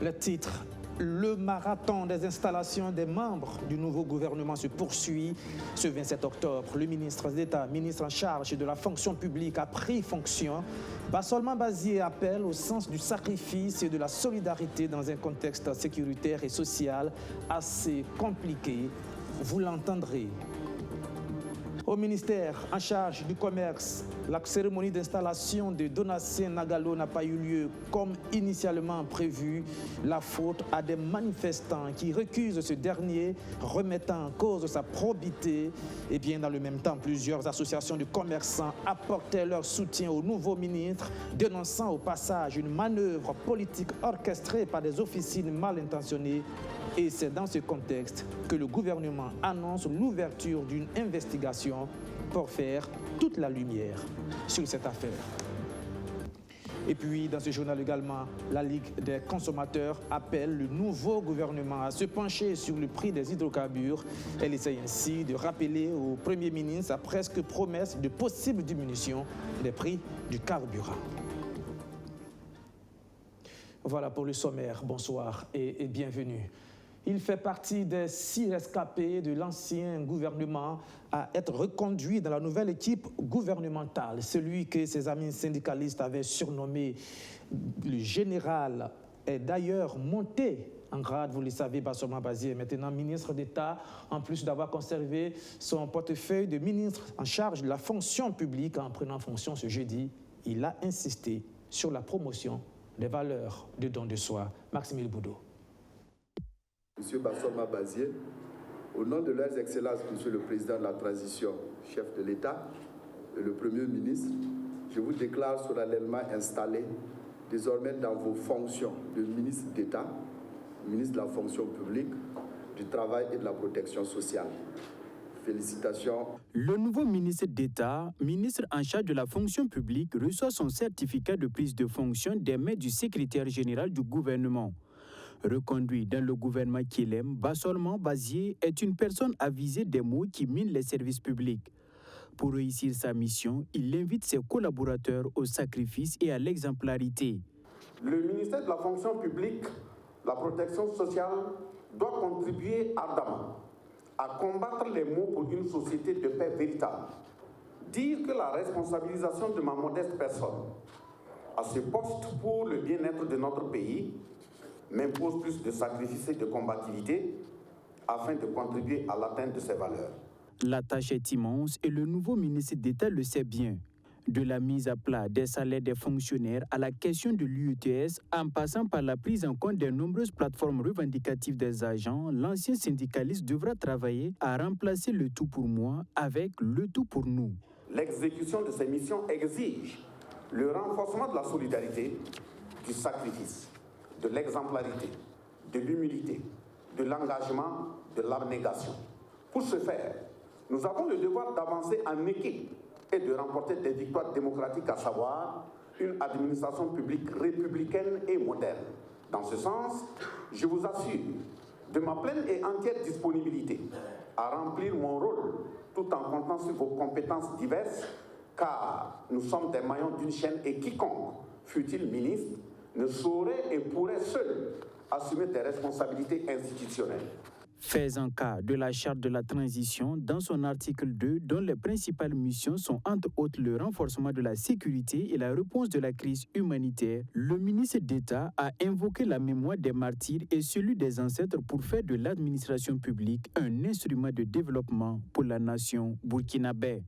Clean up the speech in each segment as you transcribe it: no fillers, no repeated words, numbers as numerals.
Le titre, le marathon des installations des membres du nouveau gouvernement se poursuit. Ce 27 octobre, le ministre d'État, ministre en charge de la fonction publique, a pris fonction. Bassolman Bazié appelle au sens du sacrifice et de la solidarité dans un contexte sécuritaire et social assez compliqué. Vous l'entendrez. Au ministère en charge du commerce, la cérémonie d'installation de Donatien Nagalo n'a pas eu lieu comme initialement prévu. La faute à des manifestants qui récusent ce dernier, remettant en cause sa probité. Et bien dans le même temps, plusieurs associations de commerçants apportaient leur soutien au nouveau ministre, dénonçant au passage une manœuvre politique orchestrée par des officines mal intentionnées. Et c'est dans ce contexte que le gouvernement annonce l'ouverture d'une investigation pour faire toute la lumière sur cette affaire. Et puis, dans ce journal également, la Ligue des consommateurs appelle le nouveau gouvernement à se pencher sur le prix des hydrocarbures. Elle essaie ainsi de rappeler au Premier ministre sa presque promesse de possible diminution des prix du carburant. Voilà pour le sommaire. Bonsoir et bienvenue. Il fait partie des 6 rescapés de l'ancien gouvernement à être reconduit dans la nouvelle équipe gouvernementale. Celui que ses amis syndicalistes avaient surnommé le général est d'ailleurs monté en grade, vous le savez, Bassolman Bazié est maintenant ministre d'État, en plus d'avoir conservé son portefeuille de ministre en charge de la fonction publique. En prenant fonction ce jeudi, il a insisté sur la promotion des valeurs de don de soi. Maxime Boudot. Monsieur Bassolman Bazié, au nom de leurs excellences, Monsieur le Président de la Transition, chef de l'État, et le Premier ministre, je vous déclare solennellement installé désormais dans vos fonctions de ministre d'État, ministre de la fonction publique, du travail et de la protection sociale. Félicitations. Le nouveau ministre d'État, ministre en charge de la fonction publique, reçoit son certificat de prise de fonction des mains du secrétaire général du gouvernement. Reconduit dans le gouvernement qu'il aime, Bassolman Bazié est une personne avisée des maux qui minent les services publics. Pour réussir sa mission, il invite ses collaborateurs au sacrifice et à l'exemplarité. Le ministère de la fonction publique, la protection sociale, doit contribuer ardemment à combattre les maux pour une société de paix véritable. Dire que la responsabilisation de ma modeste personne à ce poste pour le bien-être de notre pays m'impose plus de sacrifices et de combativité afin de contribuer à l'atteinte de ces valeurs. La tâche est immense et le nouveau ministre d'État le sait bien. De la mise à plat des salaires des fonctionnaires à la question de l'UETS, en passant par la prise en compte des nombreuses plateformes revendicatives des agents, l'ancien syndicaliste devra travailler à remplacer le tout pour moi avec le tout pour nous. L'exécution de ces missions exige le renforcement de la solidarité, du sacrifice, de l'exemplarité, de l'humilité, de l'engagement, de l'abnégation. Pour ce faire, nous avons le devoir d'avancer en équipe et de remporter des victoires démocratiques, à savoir une administration publique républicaine et moderne. Dans ce sens, je vous assure de ma pleine et entière disponibilité à remplir mon rôle tout en comptant sur vos compétences diverses, car nous sommes des maillons d'une chaîne et quiconque, fût-il ministre, ne saurait et pourrait seul assumer des responsabilités institutionnelles. Faisant cas de la charte de la transition dans son article 2, dont les principales missions sont entre autres le renforcement de la sécurité et la réponse de la crise humanitaire, le ministre d'État a invoqué la mémoire des martyrs et celui des ancêtres pour faire de l'administration publique un instrument de développement pour la nation burkinabé.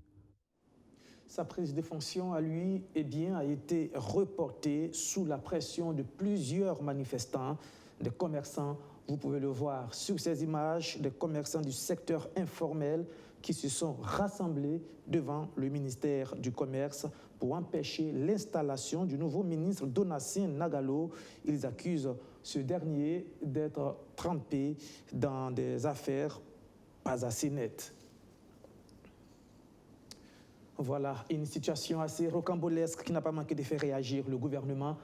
Sa prise de fonction à lui a été reportée sous la pression de plusieurs manifestants, des commerçants. Vous pouvez le voir sur ces images, des commerçants du secteur informel qui se sont rassemblés devant le ministère du Commerce pour empêcher l'installation du nouveau ministre Donatien Nagalo. Ils accusent ce dernier d'être trempé dans des affaires pas assez nettes. Voilà une situation assez rocambolesque qui n'a pas manqué de faire réagir le gouvernement.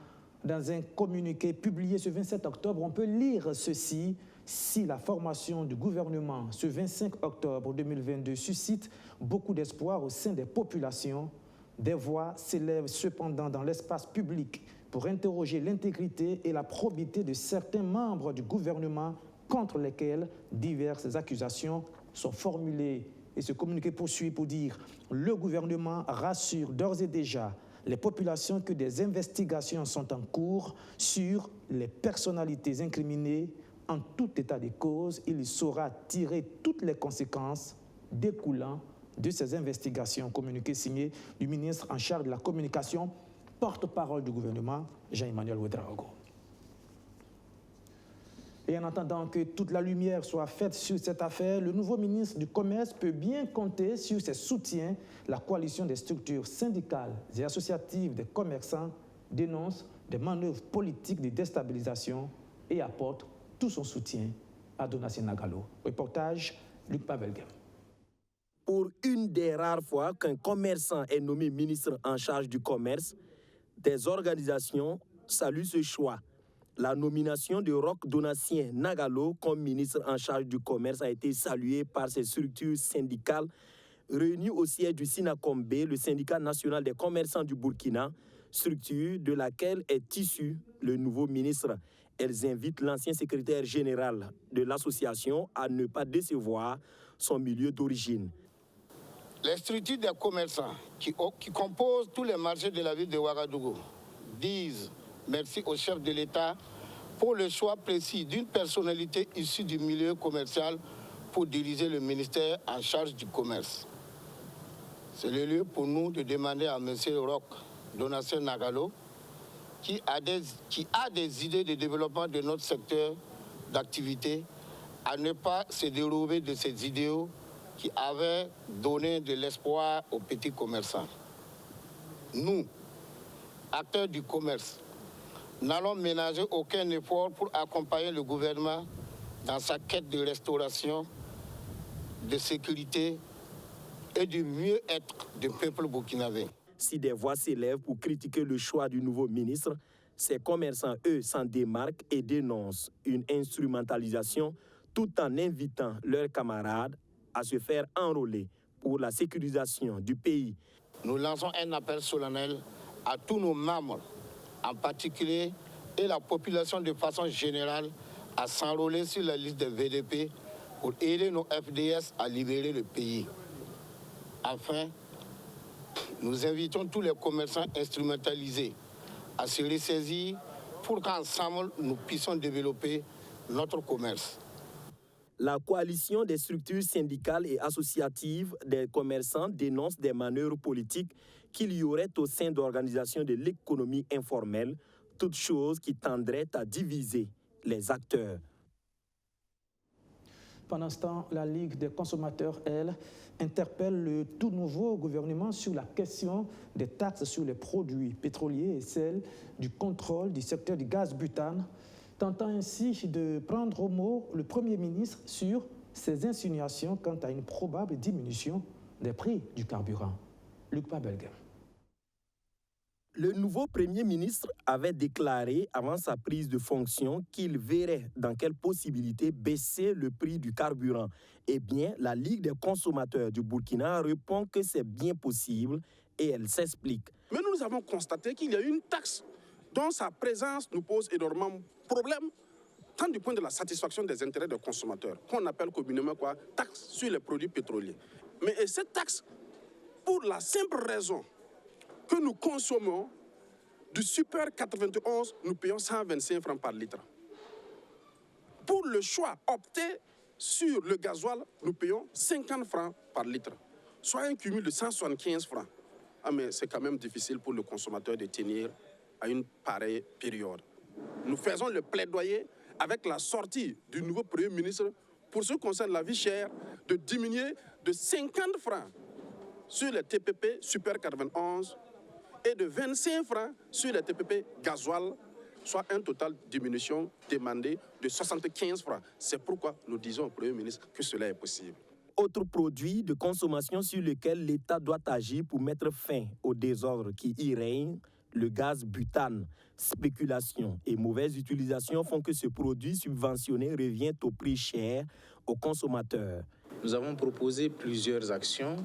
Dans un communiqué publié ce 27 octobre, on peut lire ceci. Si la formation du gouvernement ce 25 octobre 2022 suscite beaucoup d'espoir au sein des populations, des voix s'élèvent cependant dans l'espace public pour interroger l'intégrité et la probité de certains membres du gouvernement contre lesquels diverses accusations sont formulées. Et ce communiqué poursuit pour dire « Le gouvernement rassure d'ores et déjà les populations que des investigations sont en cours sur les personnalités incriminées. En tout état de cause, il saura tirer toutes les conséquences découlant de ces investigations. » Communiqué signé du ministre en charge de la communication, porte-parole du gouvernement, Jean-Emmanuel Ouédraogo. Et en attendant que toute la lumière soit faite sur cette affaire, le nouveau ministre du Commerce peut bien compter sur ses soutiens. La coalition des structures syndicales et associatives des commerçants dénonce des manœuvres politiques de déstabilisation et apporte tout son soutien à Donatien Nagalo. Reportage, Luc Pavelgem. Pour une des rares fois qu'un commerçant est nommé ministre en charge du commerce, des organisations saluent ce choix. La nomination de Roch Donatien Nagalo comme ministre en charge du commerce a été saluée par ces structures syndicales réunies au siège du SINACOMB, le syndicat national des commerçants du Burkina, structure de laquelle est issu le nouveau ministre. Elles invitent l'ancien secrétaire général de l'association à ne pas décevoir son milieu d'origine. Les structures des commerçants qui composent tous les marchés de la ville de Ouagadougou disent merci au chef de l'État pour le choix précis d'une personnalité issue du milieu commercial pour diriger le ministère en charge du commerce. C'est le lieu pour nous de demander à M. Roch Donatien Nagalo, qui a des idées de développement de notre secteur d'activité, à ne pas se dérober de ces idéaux qui avaient donné de l'espoir aux petits commerçants. Nous, acteurs du commerce, n'allons ménager aucun effort pour accompagner le gouvernement dans sa quête de restauration, de sécurité et du mieux-être du peuple burkinabé. Si des voix s'élèvent pour critiquer le choix du nouveau ministre, ces commerçants, eux, s'en démarquent et dénoncent une instrumentalisation tout en invitant leurs camarades à se faire enrôler pour la sécurisation du pays. Nous lançons un appel solennel à tous nos membres, en particulier, et la population de façon générale, à s'enrôler sur la liste des VDP pour aider nos FDS à libérer le pays. Enfin, nous invitons tous les commerçants instrumentalisés à se ressaisir pour qu'ensemble, nous puissions développer notre commerce. La coalition des structures syndicales et associatives des commerçants dénonce des manœuvres politiques qu'il y aurait au sein d'organisations de l'économie informelle, toutes choses qui tendraient à diviser les acteurs. Pendant ce temps, la Ligue des consommateurs, elle, interpelle le tout nouveau gouvernement sur la question des taxes sur les produits pétroliers et celle du contrôle du secteur du gaz butane, tentant ainsi de prendre au mot le Premier ministre sur ses insinuations quant à une probable diminution des prix du carburant. Luc Pavelgem. Le nouveau Premier ministre avait déclaré avant sa prise de fonction qu'il verrait dans quelle possibilité baisser le prix du carburant. Eh bien, la Ligue des consommateurs du Burkina répond que c'est bien possible et elle s'explique. Mais nous avons constaté qu'il y a une taxe dont sa présence nous pose énormément de problèmes, tant du point de la satisfaction des intérêts des consommateurs, qu'on appelle communément quoi, taxe sur les produits pétroliers. Mais cette taxe, pour la simple raison que nous consommons du Super 91, nous payons 125 francs par litre. Pour le choix opté sur le gasoil, nous payons 50 francs par litre, soit un cumul de 175 francs. Ah, mais c'est quand même difficile pour le consommateur de tenir à une pareille période. Nous faisons le plaidoyer avec la sortie du nouveau Premier ministre pour ce qui concerne la vie chère, de diminuer de 50 francs sur les TPP Super 91 et de 25 francs sur les TPP gasoil, soit un total de diminution demandée de 75 francs. C'est pourquoi nous disons au Premier ministre que cela est possible. Autre produit de consommation sur lequel l'État doit agir pour mettre fin au désordre qui y règne, le gaz butane. Spéculation et mauvaise utilisation font que ce produit subventionné revient au prix cher aux consommateurs. Nous avons proposé plusieurs actions.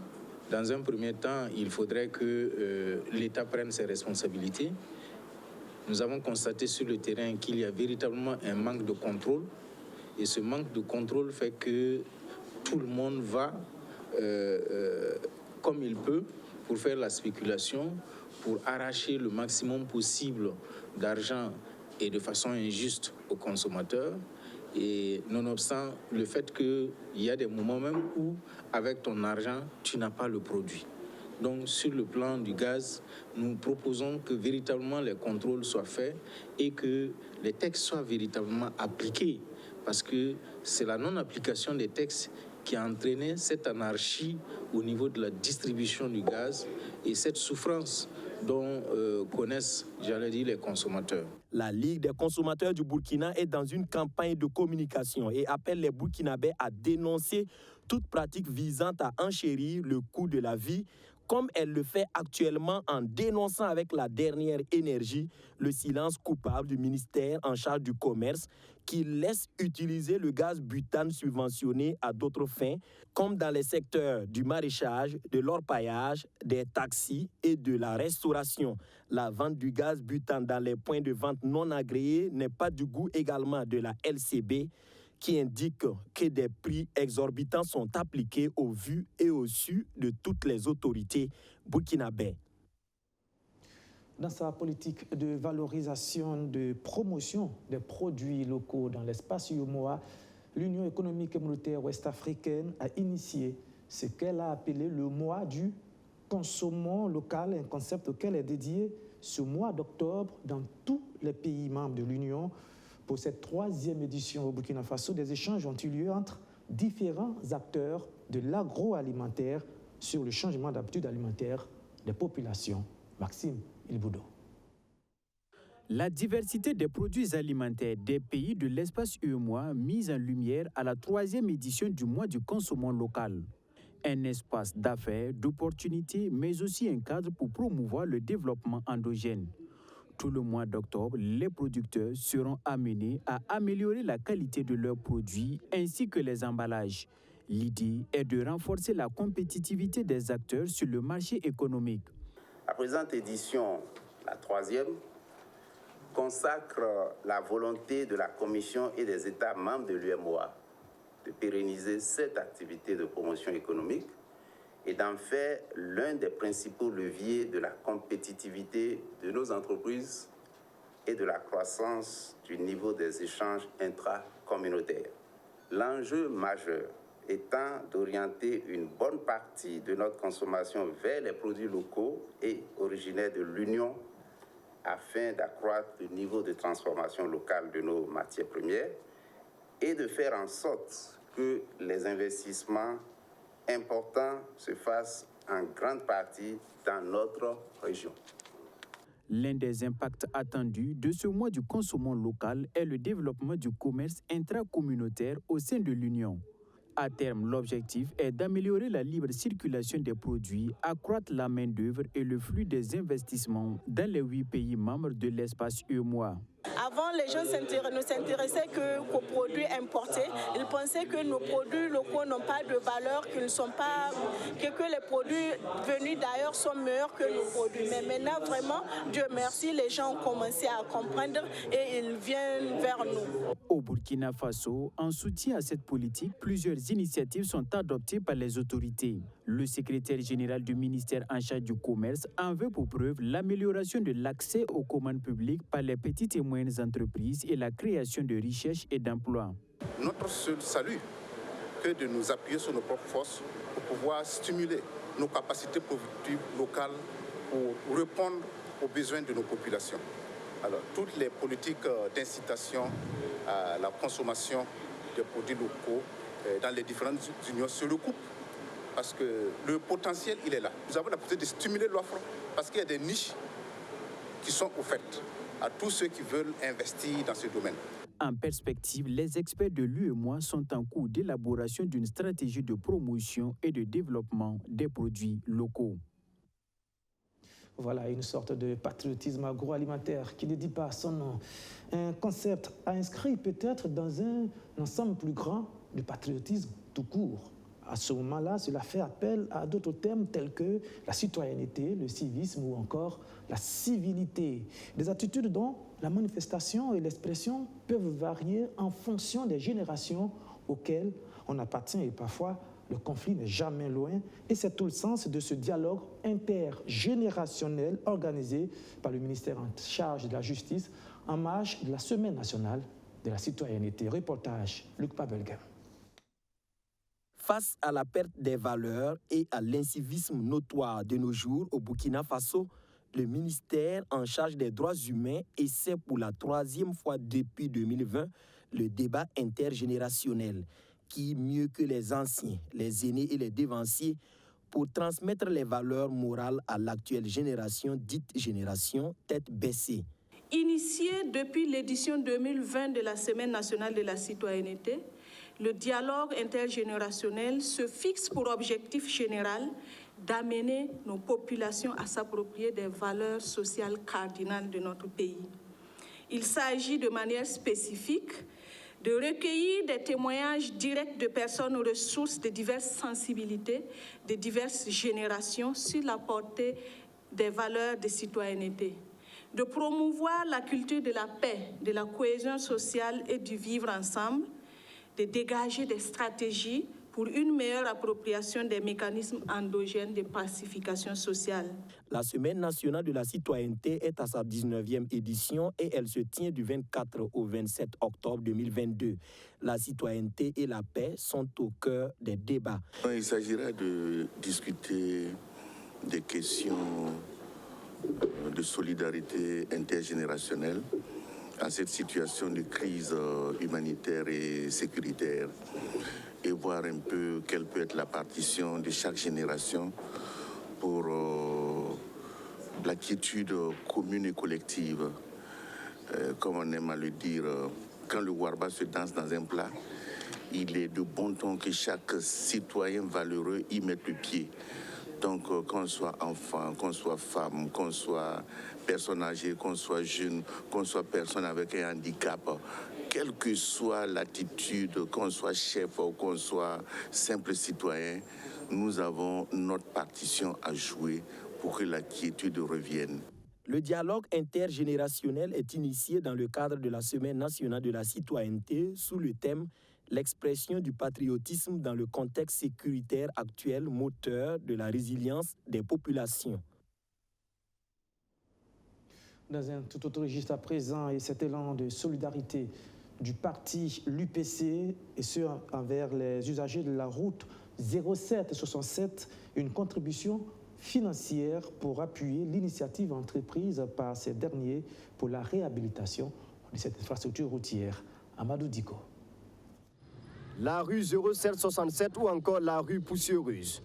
Dans un premier temps, il faudrait que l'État prenne ses responsabilités nous avons constaté sur le terrain qu'il y a véritablement un manque de contrôle. Et ce manque de contrôle fait que tout le monde va comme il peut pour faire la spéculation, pour arracher le maximum possible d'argent et de façon injuste aux consommateurs. Et nonobstant le fait qu'il y a des moments même où, avec ton argent, tu n'as pas le produit. Donc, sur le plan du gaz, nous proposons que véritablement les contrôles soient faits et que les textes soient véritablement appliqués. Parce que c'est la non-application des textes qui a entraîné cette anarchie au niveau de la distribution du gaz et cette souffrance dont connaissent, j'allais dire, les consommateurs. La Ligue des consommateurs du Burkina est dans une campagne de communication et appelle les Burkinabés à dénoncer toute pratique visant à enchérir le coût de la vie, comme elle le fait actuellement en dénonçant avec la dernière énergie le silence coupable du ministère en charge du commerce qui laisse utiliser le gaz butane subventionné à d'autres fins, comme dans les secteurs du maraîchage, de l'orpaillage, des taxis et de la restauration. La vente du gaz butane dans les points de vente non agréés n'est pas du goût également de la LCB, qui indique que des prix exorbitants sont appliqués au vu et au su de toutes les autorités burkinabées. Dans sa politique de valorisation, de promotion des produits locaux dans l'espace UEMOA, l'Union économique et monétaire ouest-africaine a initié ce qu'elle a appelé le mois du consommant local, un concept auquel est dédié ce mois d'octobre dans tous les pays membres de l'Union. Pour cette 3e édition au Burkina Faso, des échanges ont eu lieu entre différents acteurs de l'agroalimentaire sur le changement d'habitude alimentaire des populations. Maxime Ilboudo. La diversité des produits alimentaires des pays de l'espace UEMOA mise en lumière à la 3e édition du mois du consommant local. Un espace d'affaires, d'opportunités, mais aussi un cadre pour promouvoir le développement endogène. Tout le mois d'octobre, les producteurs seront amenés à améliorer la qualité de leurs produits ainsi que les emballages. L'idée est de renforcer la compétitivité des acteurs sur le marché économique. La présente édition, la 3e, consacre la volonté de la Commission et des États membres de l'UEMOA de pérenniser cette activité de promotion économique et d'en faire l'un des principaux leviers de la compétitivité de nos entreprises et de la croissance du niveau des échanges intracommunautaires. L'enjeu majeur étant d'orienter une bonne partie de notre consommation vers les produits locaux et originaires de l'Union afin d'accroître le niveau de transformation locale de nos matières premières et de faire en sorte que les investissements importants se fassent en grande partie dans notre région. L'un des impacts attendus de ce mois du consommant local est le développement du commerce intracommunautaire au sein de l'Union. À terme, l'objectif est d'améliorer la libre circulation des produits, accroître la main-d'œuvre et le flux des investissements dans les 8 pays membres de l'espace UEMOA. Avant, les gens ne s'intéressaient qu'aux produits importés. Ils pensaient que nos produits locaux n'ont pas de valeur, que les produits venus d'ailleurs sont meilleurs que nos produits. Mais maintenant, vraiment, Dieu merci, les gens ont commencé à comprendre et ils viennent vers nous. Au Burkina Faso, en soutien à cette politique, plusieurs initiatives sont adoptées par les autorités. Le secrétaire général du ministère en charge du commerce en veut pour preuve l'amélioration de l'accès aux commandes publiques par les petites et moyennes entreprises et la création de richesses et d'emplois. Notre seul salut que de nous appuyer sur nos propres forces pour pouvoir stimuler nos capacités productives locales pour répondre aux besoins de nos populations. Alors, toutes les politiques d'incitation à la consommation de produits locaux dans les différentes unions se recoupent parce que le potentiel, il est là. Nous avons la possibilité de stimuler l'offre parce qu'il y a des niches qui sont offertes à tous ceux qui veulent investir dans ce domaine. En perspective, les experts de l'UEMOA sont en cours d'élaboration d'une stratégie de promotion et de développement des produits locaux. Voilà une sorte de patriotisme agroalimentaire qui ne dit pas son nom. Un concept inscrit peut-être dans un ensemble plus grand de patriotisme tout court. À ce moment-là, cela fait appel à d'autres thèmes tels que la citoyenneté, le civisme ou encore la civilité. Des attitudes dont la manifestation et l'expression peuvent varier en fonction des générations auxquelles on appartient et parfois le conflit n'est jamais loin. Et c'est tout le sens de ce dialogue intergénérationnel organisé par le ministère en charge de la Justice en marge de la Semaine nationale de la citoyenneté. Reportage, Luc Pabelgam. Face à la perte des valeurs et à l'incivisme notoire de nos jours au Burkina Faso, le ministère en charge des droits humains essaie pour la 3e fois depuis 2020 le débat intergénérationnel qui, mieux que les anciens, les aînés et les dévanciers, pour transmettre les valeurs morales à l'actuelle génération, dite génération tête baissée. Initié depuis l'édition 2020 de la Semaine nationale de la citoyenneté, le dialogue intergénérationnel se fixe pour objectif général d'amener nos populations à s'approprier des valeurs sociales cardinales de notre pays. Il s'agit de manière spécifique de recueillir des témoignages directs de personnes ressources de diverses sensibilités, de diverses générations sur la portée des valeurs de citoyenneté, de promouvoir la culture de la paix, de la cohésion sociale et du vivre ensemble, de dégager des stratégies pour une meilleure appropriation des mécanismes endogènes de pacification sociale. La Semaine nationale de la citoyenneté est à sa 19e édition et elle se tient du 24 au 27 octobre 2022. La citoyenneté et la paix sont au cœur des débats. Il s'agira de discuter des questions de solidarité intergénérationnelle à cette situation de crise humanitaire et sécuritaire et voir un peu quelle peut être la partition de chaque génération pour la quiétude commune et collective. Comme on aime à le dire, quand le warba se danse dans un plat, il est de bon ton que chaque citoyen valeureux y mette le pied. Donc, qu'on soit enfant, qu'on soit femme, qu'on soit personne âgée, qu'on soit jeune, qu'on soit personne avec un handicap, quelle que soit l'attitude, qu'on soit chef ou qu'on soit simple citoyen, nous avons notre partition à jouer pour que la quiétude revienne. Le dialogue intergénérationnel est initié dans le cadre de la Semaine nationale de la citoyenneté sous le thème « L'expression du patriotisme dans le contexte sécuritaire actuel, moteur de la résilience des populations ». Dans un tout autre registre à présent, et cet élan de solidarité du parti l'UPC, et ce envers les usagers de la route 0767, une contribution financière pour appuyer l'initiative entreprise par ces derniers pour la réhabilitation de cette infrastructure routière. Amadou Diko. La rue 0767 ou encore la rue Poussiéreuse.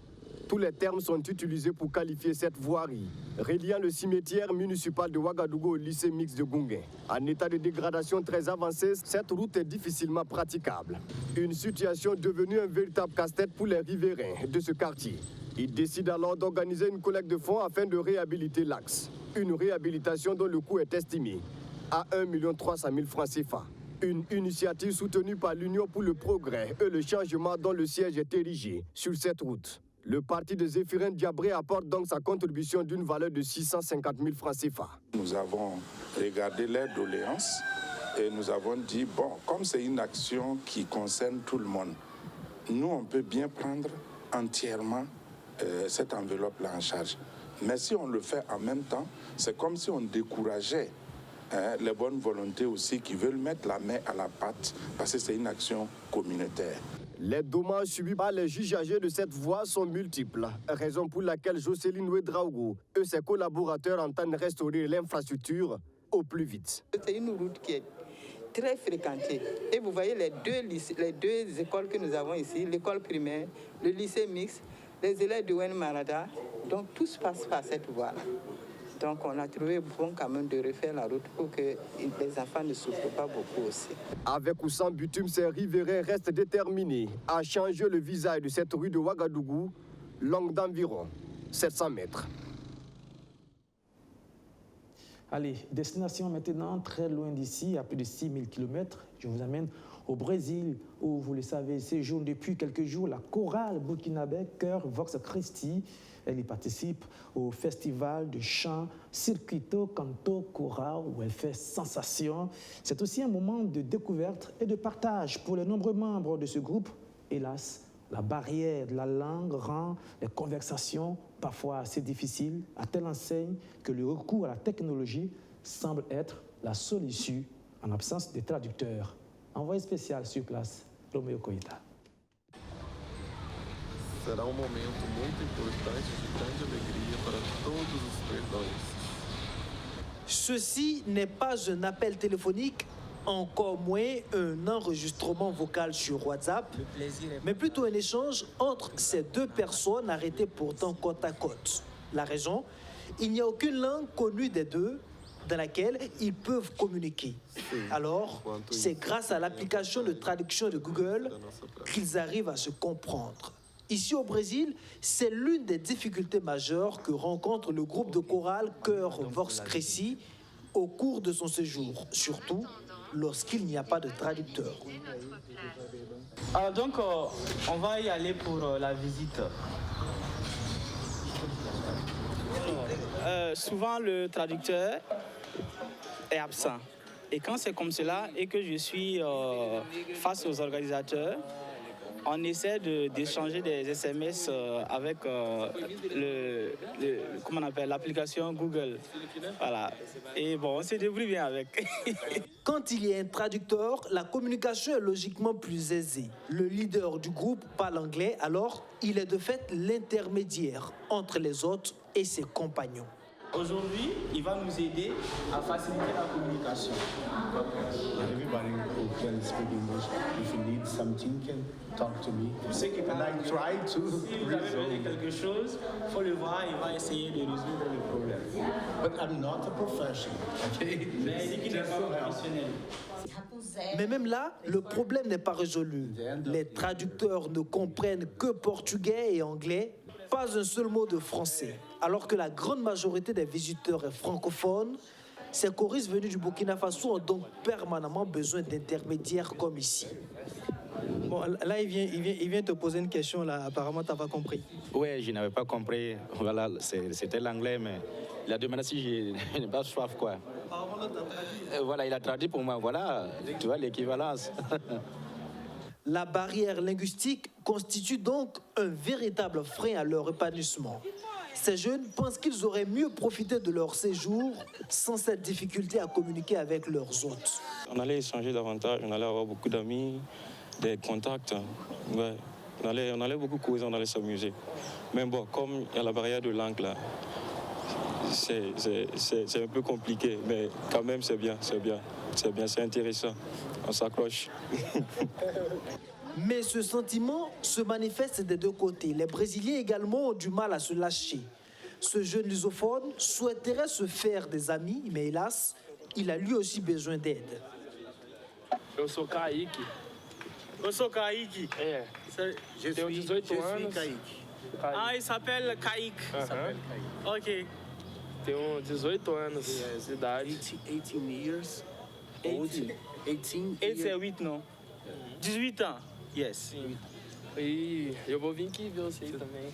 Tous les termes sont utilisés pour qualifier cette voirie, reliant le cimetière municipal de Ouagadougou au lycée mixte de Gounguin. En état de dégradation très avancé, cette route est difficilement praticable. Une situation devenue un véritable casse-tête pour les riverains de ce quartier. Ils décident alors d'organiser une collecte de fonds afin de réhabiliter l'axe. Une réhabilitation dont le coût est estimé à 1 300 000 francs CFA. Une initiative soutenue par l'Union pour le progrès et le changement dont le siège est érigé sur cette route. Le parti de Zéphirin Diabré apporte donc sa contribution d'une valeur de 650 000 francs CFA. Nous avons regardé les doléances et nous avons dit, bon, comme c'est une action qui concerne tout le monde, nous, on peut bien prendre entièrement cette enveloppe-là en charge. Mais si on le fait en même temps, c'est comme si on décourageait les bonnes volontés aussi qui veulent mettre la main à la pâte parce que c'est une action communautaire. Les dommages subis par les usagers de cette voie sont multiples, raison pour laquelle Jocelyne Ouedraogo et ses collaborateurs entendent restaurer l'infrastructure au plus vite. C'est une route qui est très fréquentée. Et vous voyez les deux écoles que nous avons ici, l'école primaire, le lycée mixte, les élèves de Wen Marada, donc tout se passe par cette voie-là. Donc on a trouvé bon quand même de refaire la route pour que les enfants ne souffrent pas beaucoup aussi. Avec ou sans bitume, ces riverains restent déterminés à changer le visage de cette rue de Ouagadougou, longue d'environ 700 mètres. Allez, destination maintenant très loin d'ici, à plus de 6000 km, Je vous amène au Brésil, où, vous le savez, séjourne depuis quelques jours la chorale burkinabé Chœur Vox Christi. Elle y participe au festival de chant Circuito Canto Choral, où elle fait sensation. C'est aussi un moment de découverte et de partage pour les nombreux membres de ce groupe. Hélas, la barrière de la langue rend les conversations parfois assez difficiles, à telle enseigne que le recours à la technologie semble être la seule issue en absence de traducteurs. Envoyé spécial sur place, Romeo Coita. Será momento muito importante de grande alegria para todos os perdões. Ceci n'est pas un appel téléphonique, encore moins un enregistrement vocal sur WhatsApp, mais plutôt un échange entre ces deux personnes arrêtées pourtant côte à côte. La raison, il n'y a aucune langue connue des deux dans laquelle ils peuvent communiquer. Alors, c'est grâce à l'application de traduction de Google qu'ils arrivent à se comprendre. Ici au Brésil, c'est l'une des difficultés majeures que rencontre le groupe de chorale Chœur Vox Christi au cours de son séjour, surtout lorsqu'il n'y a pas de traducteur. Alors donc, on va y aller pour la visite. Souvent, le traducteur est absent. Et quand c'est comme cela et que je suis face aux organisateurs, on essaie d'échanger des SMS avec comment on appelle, l'application Google. Voilà. Et bon, on se débrouille bien avec. Quand il y a un traducteur, la communication est logiquement plus aisée. Le leader du groupe parle anglais, alors il est de fait l'intermédiaire entre les autres et ses compagnons. Aujourd'hui, il va nous aider à faciliter la communication. Everybody who can speak English, if you need something, can talk to me. And I try to si vous avez besoin de quelque chose, il faut le voir, il va essayer de résoudre le problème. But I'm not a professional, okay? Mais il dit qu'il n'est pas professionnel. Mais même là, le problème n'est pas résolu. Les traducteurs ne comprennent que portugais et anglais, pas un seul mot de français. Alors que la grande majorité des visiteurs est francophone, ces choristes venus du Burkina Faso ont donc permanemment besoin d'intermédiaires comme ici. Bon, là, il vient te poser une question, là. Apparemment, tu n'as pas compris. Oui, je n'avais pas compris. Voilà, c'était l'anglais, mais il a demandé si je n'ai pas soif, quoi. Voilà, il a traduit pour moi. Voilà, tu vois l'équivalence. La barrière linguistique constitue donc un véritable frein à leur épanouissement. Ces jeunes pensent qu'ils auraient mieux profité de leur séjour sans cette difficulté à communiquer avec leurs hôtes. On allait échanger davantage, on allait avoir beaucoup d'amis, des contacts. Ouais. On allait beaucoup causer, on allait s'amuser. Mais bon, comme il y a la barrière de langue là, c'est un peu compliqué, mais quand même c'est bien, c'est intéressant. On s'accroche. Mais ce sentiment se manifeste des deux côtés. Les Brésiliens également ont du mal à se lâcher. Ce jeune lusophone souhaiterait se faire des amis, mais hélas, il a lui aussi besoin d'aide. Eu sou Kaique. Eu sou Kaique. É. Je suis Kaique. Ah, il s'appelle Kaique. Ok. Tenho 18 anos de idade. 18 years. 18 non? 18 ans. Yes. E eu vou vir aqui ver vocês também.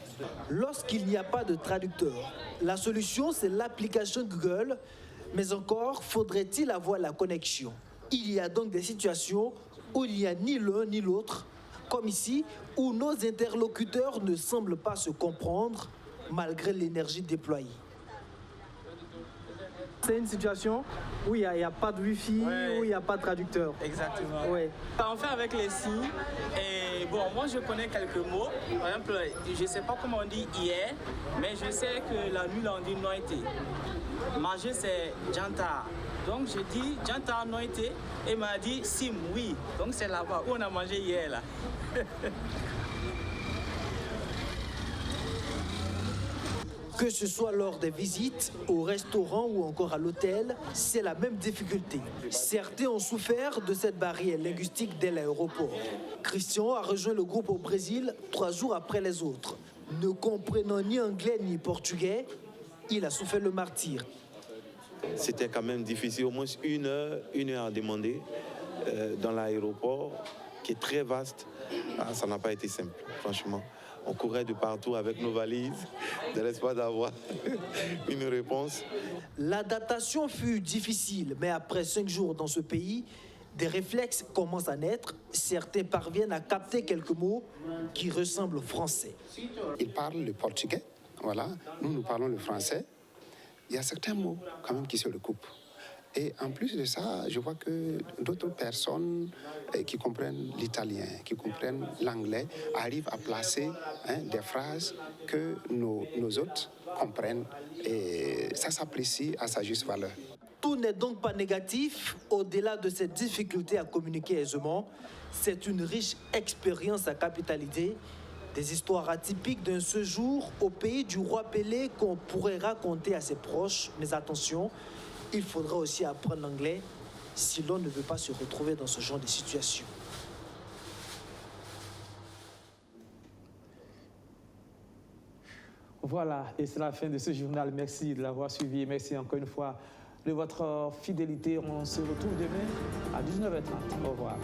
Lorsqu'il n'y a pas de traducteur, la solution c'est l'application Google, mais encore faudrait-il avoir la connexion. Il y a donc des situations où il n'y a ni l'un ni l'autre, comme ici, où nos interlocuteurs ne semblent pas se comprendre malgré l'énergie déployée. C'est une situation où il n'y a pas de Wi-Fi, où il n'y a pas de traducteur. Exactement. Ouais. On fait avec les signes. Et bon, moi je connais quelques mots. Par exemple, je ne sais pas comment on dit hier, mais je sais que la nuit on dit noité. Manger c'est janta. Donc je dis janta noité et il m'a dit sim, oui. Donc c'est là-bas où on a mangé hier là. Que ce soit lors des visites, au restaurant ou encore à l'hôtel, c'est la même difficulté. Certains ont souffert de cette barrière linguistique dès l'aéroport. Christian a rejoint le groupe au Brésil 3 jours après les autres. Ne comprenant ni anglais ni portugais, il a souffert le martyre. C'était quand même difficile, au moins une heure à demander. dans l'aéroport, qui est très vaste. Ah, ça n'a pas été simple, franchement. On courait de partout avec nos valises, dans l'espoir d'avoir une réponse. La datation fut difficile, mais après 5 jours dans ce pays, des réflexes commencent à naître. Certains parviennent à capter quelques mots qui ressemblent au français. Ils parlent le portugais, voilà. Nous parlons le français. Il y a certains mots quand même qui se recoupent. Et en plus de ça, je vois que d'autres personnes qui comprennent l'italien, qui comprennent l'anglais, arrivent à placer des phrases que nos hôtes comprennent. Et ça s'apprécie à sa juste valeur. Tout n'est donc pas négatif. Au-delà de cette difficulté à communiquer aisément, c'est une riche expérience à capitaliser. Des histoires atypiques d'un séjour au pays du roi Pelé qu'on pourrait raconter à ses proches. Mais attention, il faudra aussi apprendre l'anglais si l'on ne veut pas se retrouver dans ce genre de situation. Voilà, et c'est la fin de ce journal. Merci de l'avoir suivi. Merci encore une fois de votre fidélité. On se retrouve demain à 19h30. Au revoir.